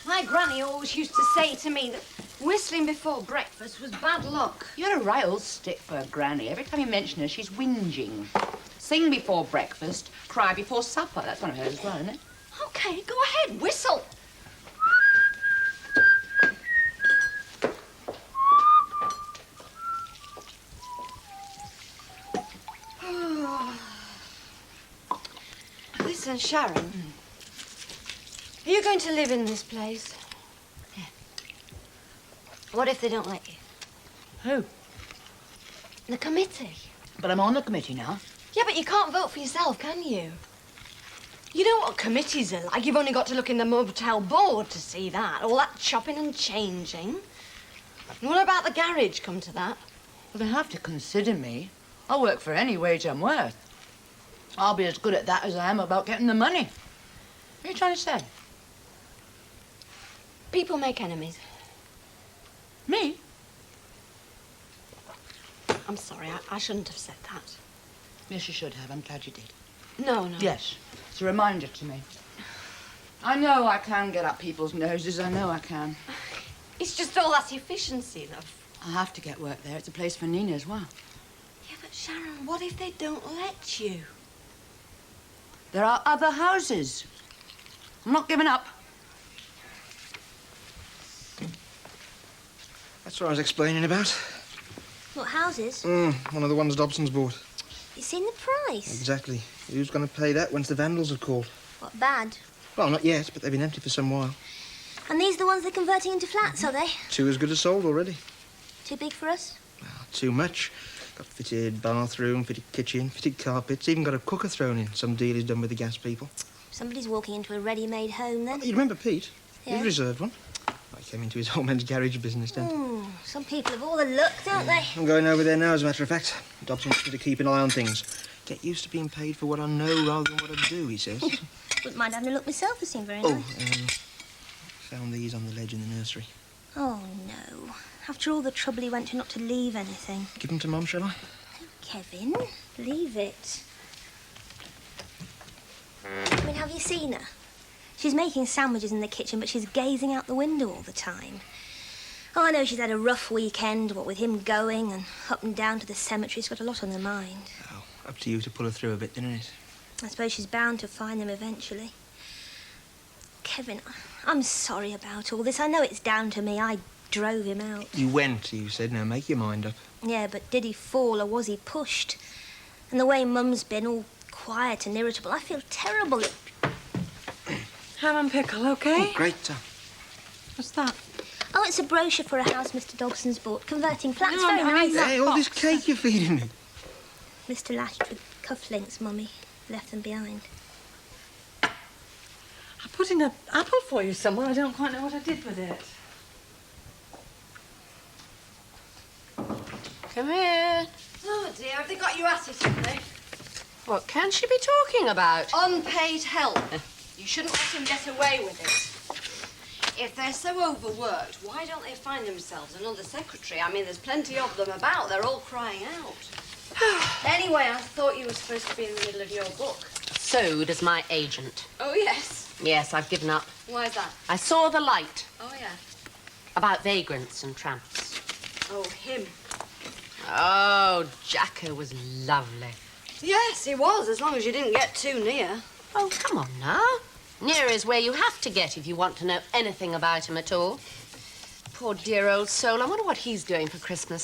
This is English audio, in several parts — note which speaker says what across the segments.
Speaker 1: My granny always used to say to me that whistling before breakfast was bad luck.
Speaker 2: You had a right old stick for a granny. Every time you mention her, she's whinging. Sing before breakfast, cry before supper. That's one of hers as well, isn't it?
Speaker 1: OK, go ahead, whistle. Listen, Sharon. Are you going to live in this place?
Speaker 2: Yeah.
Speaker 1: What if they don't let you?
Speaker 2: Who?
Speaker 1: The committee.
Speaker 2: But I'm on the committee now.
Speaker 1: Yeah, but you can't vote for yourself, can you? You know what committees are like. You've only got to look in the motel board to see that. All that chopping and changing. And what about the garage, come to that?
Speaker 2: Well, they have to consider me. I'll work for any wage I'm worth. I'll be as good at that as I am about getting the money. What are you trying to say?
Speaker 1: People make enemies.
Speaker 2: Me?
Speaker 1: I'm sorry, I shouldn't have said that.
Speaker 2: Yes, you should have. I'm glad you did.
Speaker 1: No, no.
Speaker 2: Yes. It's a reminder to me. I know I can get up people's noses. I know I can.
Speaker 1: It's just all that efficiency, love.
Speaker 2: I have to get work there. It's a place for Nina as well.
Speaker 1: Yeah, but Sharon, what if they don't let you?
Speaker 2: There are other houses. I'm not giving up.
Speaker 3: That's what I was explaining about.
Speaker 4: What, houses?
Speaker 3: One of the ones Dobson's bought.
Speaker 4: You seen the price?
Speaker 3: Exactly. Who's going to pay that once the vandals have called?
Speaker 4: What, bad?
Speaker 3: Well, not yet, but they've been empty for some while.
Speaker 4: And these are the ones they're converting into flats, are they?
Speaker 3: 2 as good as sold already.
Speaker 4: Too big for us?
Speaker 3: Well, too much. Got fitted bathroom, fitted kitchen, fitted carpets, even got a cooker thrown in. Some deal he's done with the gas people.
Speaker 4: Somebody's walking into a ready-made home, then.
Speaker 3: You remember Pete?
Speaker 4: Yeah.
Speaker 3: He's reserved one. Well, he came into his old man's garage business, didn't he?
Speaker 4: Some people have all the luck, don't they?
Speaker 3: I'm going over there now, as a matter of fact. Dobson wants me to keep an eye on things. Get used to being paid for what I know rather than what I do, he says.
Speaker 4: Wouldn't mind having a look myself. They seem very nice.
Speaker 3: Found these on the ledge in the nursery.
Speaker 4: Oh, no. After all the trouble he went to not to leave anything.
Speaker 3: Give them to Mum, shall I?
Speaker 4: Kevin, leave it. I mean, have you seen her? She's making sandwiches in the kitchen, but she's gazing out the window all the time. Oh, I know she's had a rough weekend, what with him going and up and down to the cemetery. She's got a lot on her mind.
Speaker 3: Oh, up to you to pull her through a bit, didn't it?
Speaker 4: I suppose she's bound to find them eventually. Kevin, I'm sorry about all this. I know it's down to me. I drove him out.
Speaker 3: You went, you said. Now make your mind up.
Speaker 4: Yeah, but did he fall or was he pushed? And the way Mum's been, all quiet and irritable, I feel terrible.
Speaker 1: Ham and pickle, OK?
Speaker 3: Oh, great.
Speaker 1: What's that?
Speaker 4: Oh, it's a brochure for a house Mr. Dobson's bought, converting flats.
Speaker 1: No,
Speaker 4: Very
Speaker 1: I mean
Speaker 4: nice.
Speaker 3: Hey, all this cake you're feeding me.
Speaker 4: Mr. Lashford cufflinks, Mummy. Left them behind.
Speaker 1: I put in an apple for you somewhere. I don't quite know what I did with it.
Speaker 5: Come here.
Speaker 1: Oh, dear, have they got you at it, have they?
Speaker 5: What can she be talking about?
Speaker 1: Unpaid help. You shouldn't let them get away with it. If they're so overworked, why don't they find themselves another secretary? I mean, there's plenty of them about. They're all crying out. Anyway, I thought you were supposed to be in the middle of your book.
Speaker 5: So does my agent.
Speaker 1: Oh, yes.
Speaker 5: Yes, I've given up.
Speaker 1: Why is that?
Speaker 5: I saw the light.
Speaker 1: Oh, yeah.
Speaker 5: About vagrants and tramps.
Speaker 1: Oh, him.
Speaker 5: Oh, Jacko was lovely.
Speaker 1: Yes, he was, as long as you didn't get too near.
Speaker 5: Oh, come on now. Near is where you have to get if you want to know anything about him at all. Poor dear old soul. I wonder what he's doing for Christmas.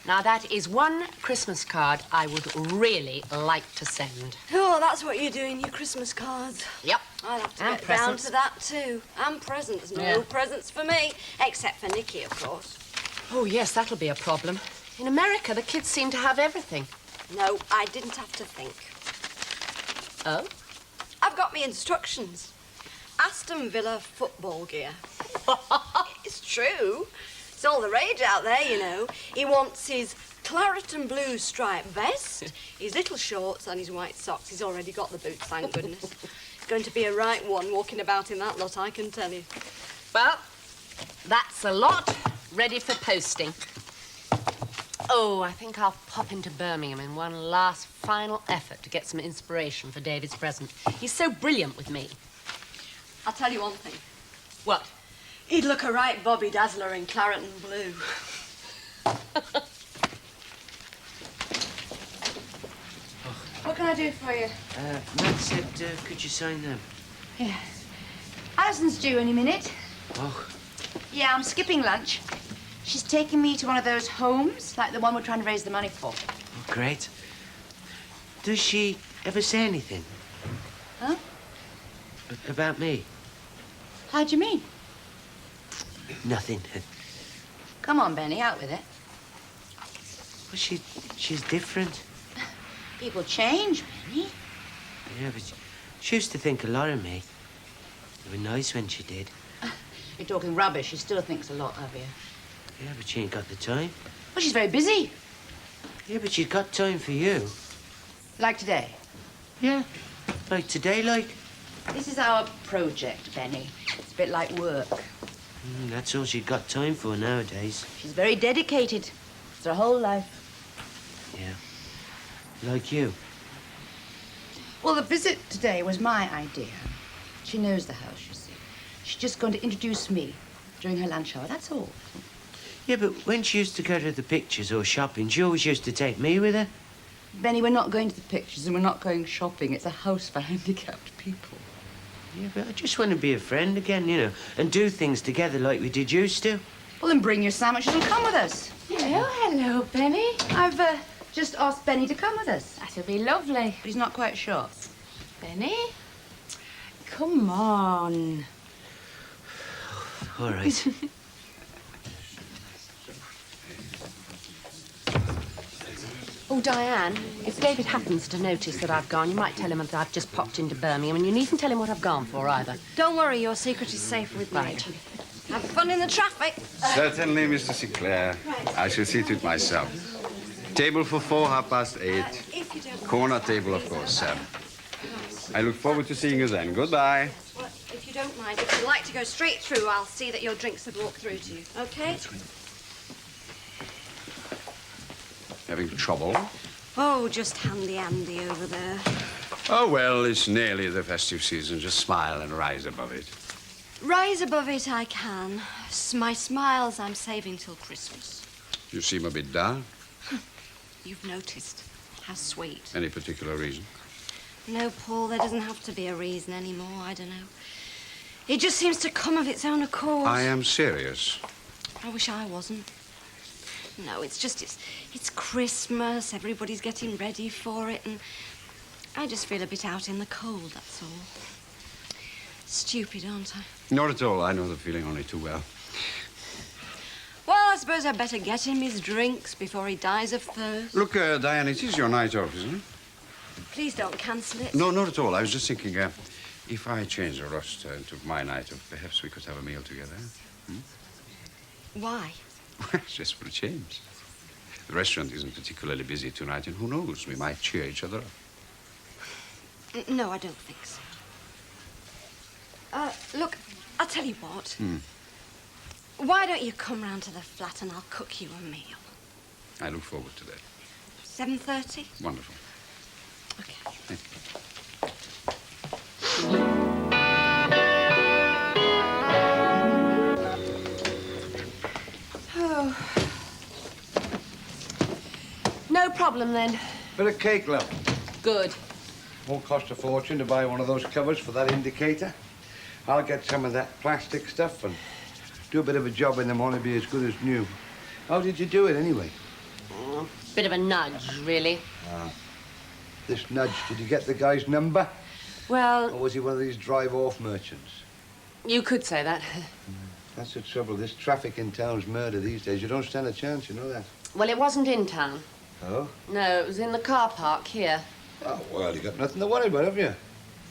Speaker 5: Now, that is one Christmas card I would really like to send.
Speaker 1: Oh, that's what you do in your Christmas cards.
Speaker 5: Yep.
Speaker 1: I'll have to
Speaker 5: And
Speaker 1: get
Speaker 5: presents.
Speaker 1: down to that, too. And presents. No
Speaker 5: Yeah.
Speaker 1: presents for me. Except for Nicky, of course.
Speaker 5: Oh, yes, that'll be a problem. In America, the kids seem to have everything.
Speaker 1: No, I didn't have to think.
Speaker 5: Oh?
Speaker 1: I've got me instructions. Aston Villa football gear. It's true. It's all the rage out there, you know. He wants his claret and blue striped vest, his little shorts and his white socks. He's already got the boots, thank goodness. It's going to be a right one walking about in that lot, I can tell you.
Speaker 5: Well, that's a lot ready for posting. Oh, I think I'll pop into Birmingham in one last final effort to get some inspiration for David's present. He's so brilliant with me.
Speaker 1: I'll tell you one thing.
Speaker 5: What?
Speaker 1: He'd look a right Bobby Dazzler in claret and blue.
Speaker 2: What can I do for you?
Speaker 6: Matt said, could you sign them?
Speaker 2: Yeah. Alison's due any minute.
Speaker 6: Oh,
Speaker 2: Yeah, I'm skipping lunch. She's taking me to one of those homes, like the one we're trying to raise the money for.
Speaker 6: oh, great. Does she ever say anything?
Speaker 2: Huh?
Speaker 6: About me?
Speaker 2: How do you mean?
Speaker 6: Nothing.
Speaker 2: Come on, Benny, out with it.
Speaker 6: Well, she's different.
Speaker 2: People change, Benny.
Speaker 6: Yeah, but she used to think a lot of me. It was nice when she did.
Speaker 2: You're talking rubbish. She still thinks a lot of you.
Speaker 6: Yeah, but she ain't got the time.
Speaker 2: Well, she's very busy.
Speaker 6: Yeah, but she's got time for you.
Speaker 2: Like today.
Speaker 6: Yeah, like today, like.
Speaker 2: This is our project, Benny. It's a bit like work.
Speaker 6: That's all she's got time for nowadays.
Speaker 2: She's very dedicated. It's her whole life.
Speaker 6: Yeah, like you.
Speaker 2: Well, the visit today was my idea. She knows the house, you see. She's just going to introduce me during her lunch hour, that's all.
Speaker 6: Yeah, but when she used to go to the pictures or shopping, she always used to take me with her.
Speaker 2: Benny, we're not going to the pictures and we're not going shopping. It's a house for handicapped people.
Speaker 6: Yeah, but I just want to be a friend again, you know, and do things together like we did used to.
Speaker 2: Well, then bring your sandwiches and come with us.
Speaker 5: Hello, Benny.
Speaker 2: I've just asked Benny to come with us.
Speaker 5: That'll be lovely.
Speaker 2: But he's not quite sure.
Speaker 5: Benny? Come on.
Speaker 6: All right.
Speaker 5: Oh, Diane, if David happens to notice that I've gone, you might tell him that I've just popped into Birmingham, and you needn't tell him what I've gone for, either.
Speaker 1: Don't worry, your secret is safe with me.
Speaker 5: Right.
Speaker 1: Have fun in the traffic.
Speaker 7: Certainly, Mr. Sinclair. I shall see to it myself. Table for 4, 8:30.
Speaker 1: If you don't
Speaker 7: Corner table, of course, sir. I look forward to seeing you then. Goodbye.
Speaker 1: Well, if you don't mind, if you'd like to go straight through, I'll see that your drinks have walked through to you. Okay?
Speaker 7: Having trouble?
Speaker 1: Oh, just handy Andy over there.
Speaker 7: Oh, well, it's nearly the festive season. Just smile and rise above it.
Speaker 1: Rise above it I can. My smiles I'm saving till Christmas.
Speaker 7: You seem a bit dull.
Speaker 1: You've noticed. How sweet.
Speaker 7: Any particular reason?
Speaker 1: No, Paul, there doesn't have to be a reason anymore. I don't know. It just seems to come of its own accord.
Speaker 7: I am serious.
Speaker 1: I wish I wasn't. No, it's just, it's Christmas. Everybody's getting ready for it, and I just feel a bit out in the cold, that's all. Stupid, aren't I?
Speaker 7: Not at all. I know the feeling only too well.
Speaker 1: Well, I suppose I'd better get him his drinks before he dies of thirst.
Speaker 7: Look, Diane, it is your night off, isn't it?
Speaker 1: Please don't cancel it.
Speaker 7: No, not at all. I was just thinking, if I change the roster and took my night off, perhaps we could have a meal together.
Speaker 1: Why?
Speaker 7: Just for a change. The restaurant isn't particularly busy tonight, and who knows, we might cheer each other up.
Speaker 1: No, I don't think so. Look, I'll tell you what. Why don't you come round to the flat and I'll cook you a meal?
Speaker 7: I look forward to that.
Speaker 1: 7:30?
Speaker 7: Wonderful.
Speaker 1: Okay.
Speaker 7: Thank you.
Speaker 5: Oh. No problem, then.
Speaker 8: Bit of cake, love.
Speaker 5: Good.
Speaker 8: Won't cost a fortune to buy one of those covers for that indicator. I'll get some of that plastic stuff and do a bit of a job in them. Only be as good as new. How did you do it, anyway?
Speaker 5: Bit of a nudge, really.
Speaker 8: This nudge, did you get the guy's number?
Speaker 5: Well,
Speaker 8: Or was he one of these drive-off merchants?
Speaker 5: you could say that.
Speaker 8: That's the trouble. This traffic in town's murder these days. You don't stand a chance, you know that.
Speaker 5: Well, it wasn't in town.
Speaker 8: Oh?
Speaker 5: No, it was in the car park here.
Speaker 8: Oh, well, you got nothing to worry about, have you?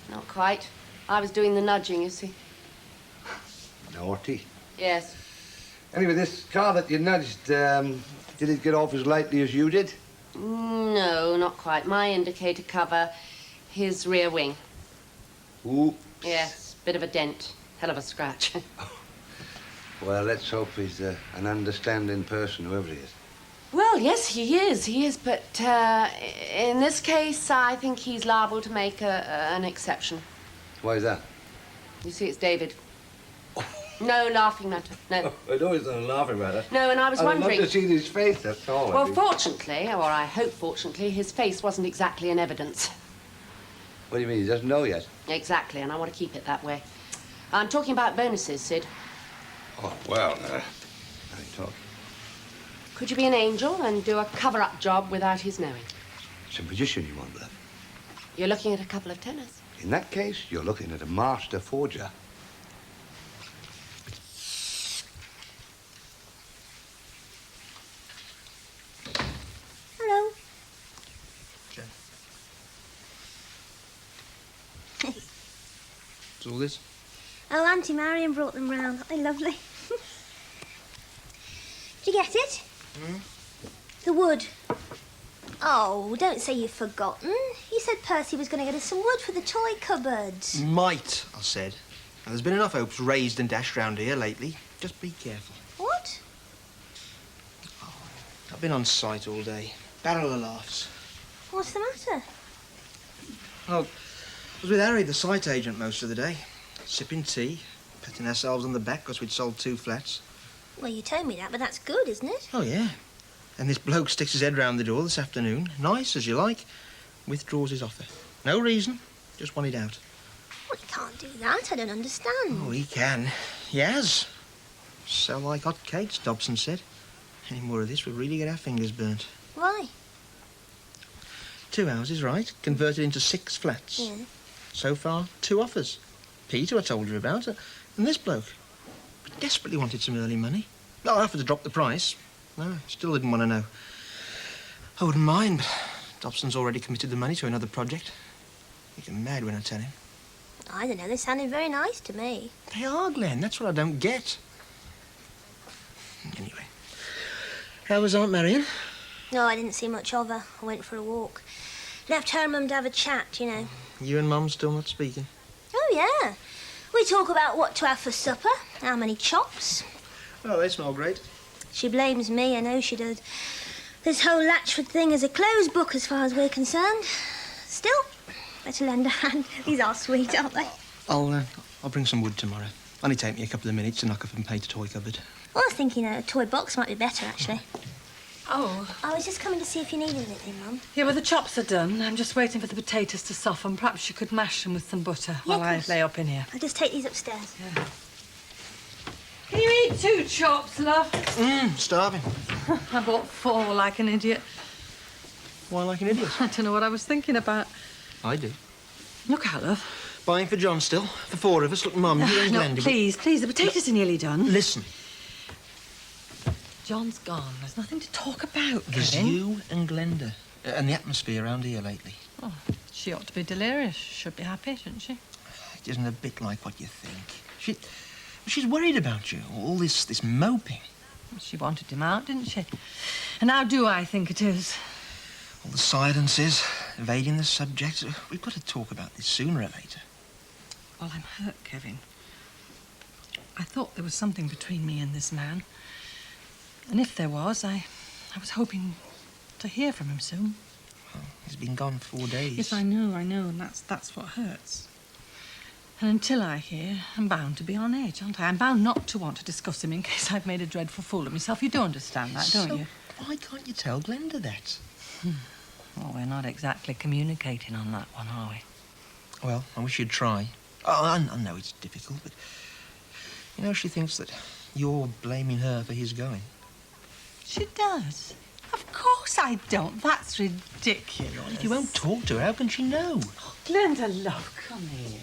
Speaker 5: Not quite. I was doing the nudging, you see.
Speaker 8: Naughty.
Speaker 5: Yes.
Speaker 8: Anyway, this car that you nudged, did it get off as lightly as you did?
Speaker 5: No, not quite. My indicator cover, his rear wing.
Speaker 8: Ooh.
Speaker 5: Yes, bit of a dent. Hell of a scratch.
Speaker 8: Well, let's hope he's an understanding person, whoever he is.
Speaker 5: Well, yes, he is, but in this case, I think he's liable to make an exception.
Speaker 8: Why is that?
Speaker 5: You see, it's David. No laughing matter, no.
Speaker 8: I know he's not a laughing matter.
Speaker 5: No, and I was wondering...
Speaker 8: I'd love to see his face, that's all.
Speaker 5: Well, fortunately, or I hope fortunately, his face wasn't exactly in evidence.
Speaker 8: What do you mean, he doesn't know yet?
Speaker 5: Exactly, and I want to keep it that way. I'm talking about bonuses, Sid.
Speaker 8: Oh, well, I talk.
Speaker 5: Could you be an angel and do a cover-up job without his knowing?
Speaker 8: It's a magician you want, love.
Speaker 5: You're looking at a couple of tenors.
Speaker 8: In that case, you're looking at a master forger.
Speaker 4: Hello.
Speaker 3: Jen. What's all this?
Speaker 4: Oh, Auntie Marion brought them round. Aren't they lovely? Did you get it? The wood. Oh, don't say you've forgotten. You said Percy was going to get us some wood for the toy cupboards.
Speaker 3: Might, I said. Now, there's been enough hopes raised and dashed round here lately. Just be careful.
Speaker 4: What?
Speaker 3: I've been on site all day. Barrel of laughs.
Speaker 4: What's the matter?
Speaker 3: Well, I was with Harry, the site agent, most of the day. Sipping tea, patting ourselves on the back because we'd sold 2 flats.
Speaker 4: Well, you told me that, but that's good, isn't it?
Speaker 3: Oh, yeah. And this bloke sticks his head round the door this afternoon, nice as you like, withdraws his offer. No reason, just wanted out.
Speaker 4: Well, he can't do that. I don't understand.
Speaker 3: Oh, he can. He has. Sell like hot cakes, Dobson said. Any more of this, we'll really get our fingers burnt.
Speaker 4: Why?
Speaker 3: 2 houses, right? Converted into 6 flats.
Speaker 4: Yeah.
Speaker 3: So far, 2 offers. Peter, I told you about, and this bloke. But desperately wanted some early money. Oh, I offered to drop the price. No, still didn't want to know. I wouldn't mind, but Dobson's already committed the money to another project. You get mad when I tell him.
Speaker 4: I don't know. They sounded very nice to me.
Speaker 3: They are, Glenn. That's what I don't get. Anyway. How was Aunt Marion?
Speaker 4: No, I didn't see much of her. I went for a walk. Left her and Mum to have a chat, you know.
Speaker 3: You and Mum still not speaking?
Speaker 4: Oh, yeah. We talk about what to have for supper, how many chops.
Speaker 3: Oh, they smell great.
Speaker 4: She blames me, I know she does. This whole Latchford thing is a closed book as far as we're concerned. Still, better lend a hand. These are sweet, aren't they?
Speaker 3: I'll bring some wood tomorrow. Only take me a couple of minutes to knock up and paint a toy cupboard.
Speaker 4: Well, I was thinking a toy box might be better, actually.
Speaker 9: Oh.
Speaker 4: I was just coming to see if you needed anything, Mum.
Speaker 9: Yeah, well, the chops are done. I'm just waiting for the potatoes to soften. Perhaps you could mash them with some butter while I lay up in here.
Speaker 4: I'll just take these upstairs.
Speaker 9: Yeah. Can you eat 2 chops, love?
Speaker 3: Starving.
Speaker 9: I bought 4 like an idiot.
Speaker 3: Why like an idiot?
Speaker 9: I don't know what I was thinking about.
Speaker 3: I do.
Speaker 9: Look out, love.
Speaker 3: Buying for John still. For 4 of us. Look, Mum, you and
Speaker 9: No,
Speaker 3: Glenda...
Speaker 9: please, the potatoes are nearly done.
Speaker 3: Listen.
Speaker 9: John's gone. There's nothing to talk about,
Speaker 3: There's
Speaker 9: Kevin.
Speaker 3: you and Glenda. And the atmosphere around here lately.
Speaker 9: Oh, she ought to be delirious. Should be happy, shouldn't she?
Speaker 3: It isn't a bit like what you think. She's worried about you. All this moping.
Speaker 9: She wanted him out, didn't she? And how do I think it is?
Speaker 3: All the silences, evading the subject. We've got to talk about this sooner or later.
Speaker 9: Well, I'm hurt, Kevin. I thought there was something between me and this man. And if there was, I was hoping to hear from him soon.
Speaker 3: Well, he's been gone 4 days.
Speaker 9: Yes, I know, and that's what hurts. And until I hear, I'm bound to be on edge, aren't I? I'm bound not to want to discuss him in case I've made a dreadful fool of myself. You do understand that, don't you?
Speaker 3: Why can't you tell Glenda that?
Speaker 9: Well, we're not exactly communicating on that one, are we?
Speaker 3: Well, I wish you'd try. Oh, I know it's difficult, but... You know, she thinks that you're blaming her for his going.
Speaker 9: She does. Of course I don't. That's ridiculous.
Speaker 3: If you won't talk to her, how can she know?
Speaker 9: Oh, Glenda, love, come here.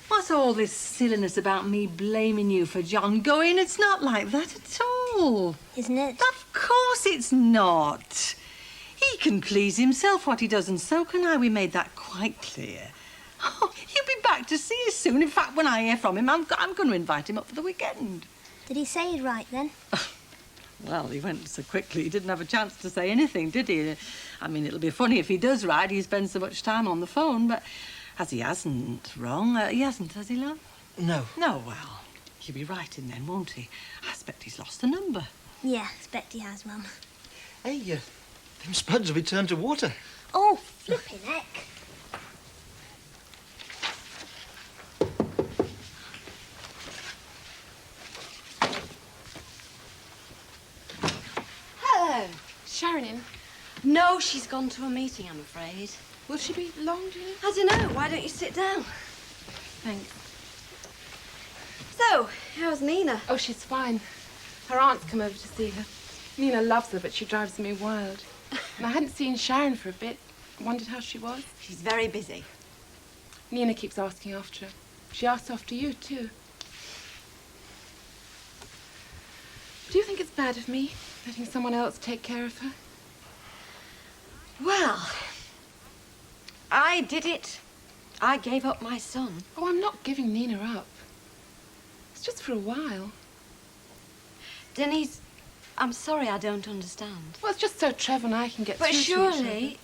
Speaker 9: What's all this silliness about me blaming you for John going? It's not like that at all.
Speaker 4: Isn't it?
Speaker 9: Of course it's not. He can please himself what he does, and so can I. We made that quite clear. Oh, he'll be back to see us soon. In fact, when I hear from him, I'm going to invite him up for the weekend.
Speaker 4: Did he say he'd write then?
Speaker 9: Well, he went so quickly, he didn't have a chance to say anything, did he? I mean, it'll be funny if he does write. He spends so much time on the phone, but as he hasn't wrong, he hasn't, has he, love?
Speaker 3: No.
Speaker 9: No, well, he'll be writing then, won't he? I expect he's lost the number.
Speaker 4: Yeah, expect he has, Mum.
Speaker 3: Hey, them spuds have returned to water.
Speaker 4: Oh, flipping heck.
Speaker 10: Sharon in?
Speaker 1: No, she's gone to a meeting, I'm afraid.
Speaker 10: Will she be long, do you know?
Speaker 1: I don't know. Why don't you sit down?
Speaker 10: Thanks.
Speaker 1: So, how's Nina?
Speaker 10: Oh, she's fine. Her aunt's come over to see her. Nina loves her, but she drives me wild. And I hadn't seen Sharon for a bit. I wondered how she was.
Speaker 1: She's very busy.
Speaker 10: Nina keeps asking after her. She asks after you, too. Do you think it's bad of me, letting someone else take care of her?
Speaker 1: Well, I did it. I gave up my son.
Speaker 10: Oh, I'm not giving Nina up. It's just for a while.
Speaker 1: Denise, I'm sorry I don't understand.
Speaker 10: Well, it's just so Trevor and I can get
Speaker 1: But
Speaker 10: through to each other.
Speaker 1: surely,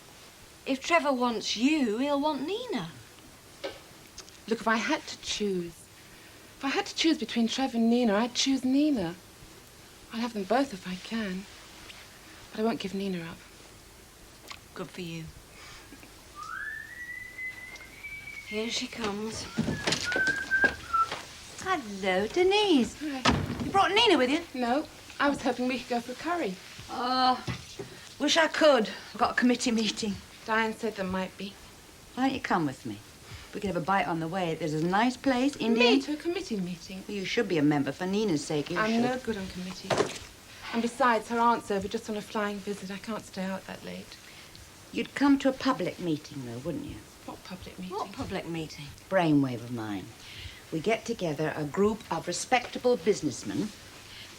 Speaker 1: if Trevor wants you, he'll want Nina.
Speaker 10: Look, if I had to choose between Trevor and Nina, I'd choose Nina. I'll have them both if I can. But I won't give Nina up.
Speaker 1: Good for you. Here she comes.
Speaker 2: Hello, Denise.
Speaker 10: Hi.
Speaker 2: You brought Nina with you?
Speaker 10: No, I was hoping we could go for a curry.
Speaker 2: Oh, wish I could. I've got a committee meeting.
Speaker 10: Diane said there might be.
Speaker 2: Why don't you come with me? We can have a bite on the way. There's a nice place,
Speaker 10: Me
Speaker 2: Indian.
Speaker 10: to a committee meeting.
Speaker 2: Well, you should be a member for Nina's sake. You
Speaker 10: I'm
Speaker 2: should.
Speaker 10: no good on committees. And besides, her aunt's over just on a flying visit. I can't stay out that late.
Speaker 2: You'd come to a public meeting, though, wouldn't you?
Speaker 10: What public meeting?
Speaker 1: What public meeting?
Speaker 2: Brainwave of mine. We get together a group of respectable businessmen,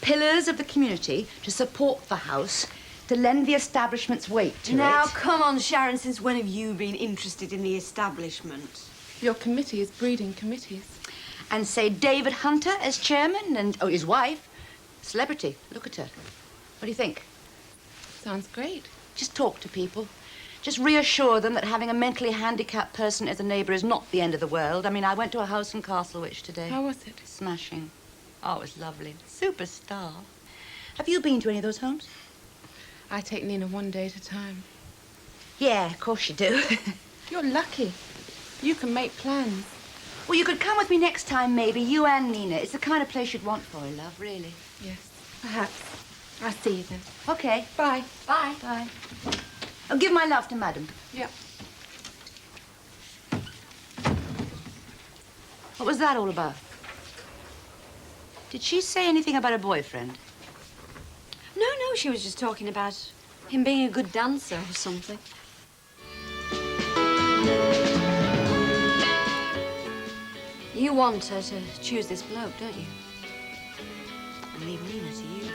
Speaker 2: pillars of the community, to support the house, to lend the establishment's weight to
Speaker 1: Now,
Speaker 2: it.
Speaker 1: come on, Sharon, since when have you been interested in the establishment?
Speaker 10: Your committee is breeding committees.
Speaker 2: And say David Hunter as chairman and, oh, his wife, celebrity. Look at her. What do you think?
Speaker 10: Sounds great.
Speaker 2: Just talk to people. Just reassure them that having a mentally handicapped person as a neighbour is not the end of the world. I mean, I went to a house in Castlewich today.
Speaker 10: How was it?
Speaker 2: Smashing. Oh, it was lovely. Superstar. Have you been to any of those homes?
Speaker 10: I take Nina one day at a time.
Speaker 2: Yeah, of course you do.
Speaker 10: You're lucky. You can make plans.
Speaker 2: Well, you could come with me next time, maybe, you and Nina. It's the kind of place you'd want for her, love, really.
Speaker 10: Yes, perhaps. I'll see you then.
Speaker 2: Okay.
Speaker 10: Bye.
Speaker 2: Bye. Bye. Oh, give my love to Madam.
Speaker 10: Yeah.
Speaker 2: What was that all about? Did she say anything about her boyfriend?
Speaker 1: No, she was just talking about him being a good dancer or something. You want her to choose this bloke, don't you? And leave Nina to you.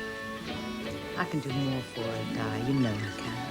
Speaker 2: I can do more for her, Di. You know I can.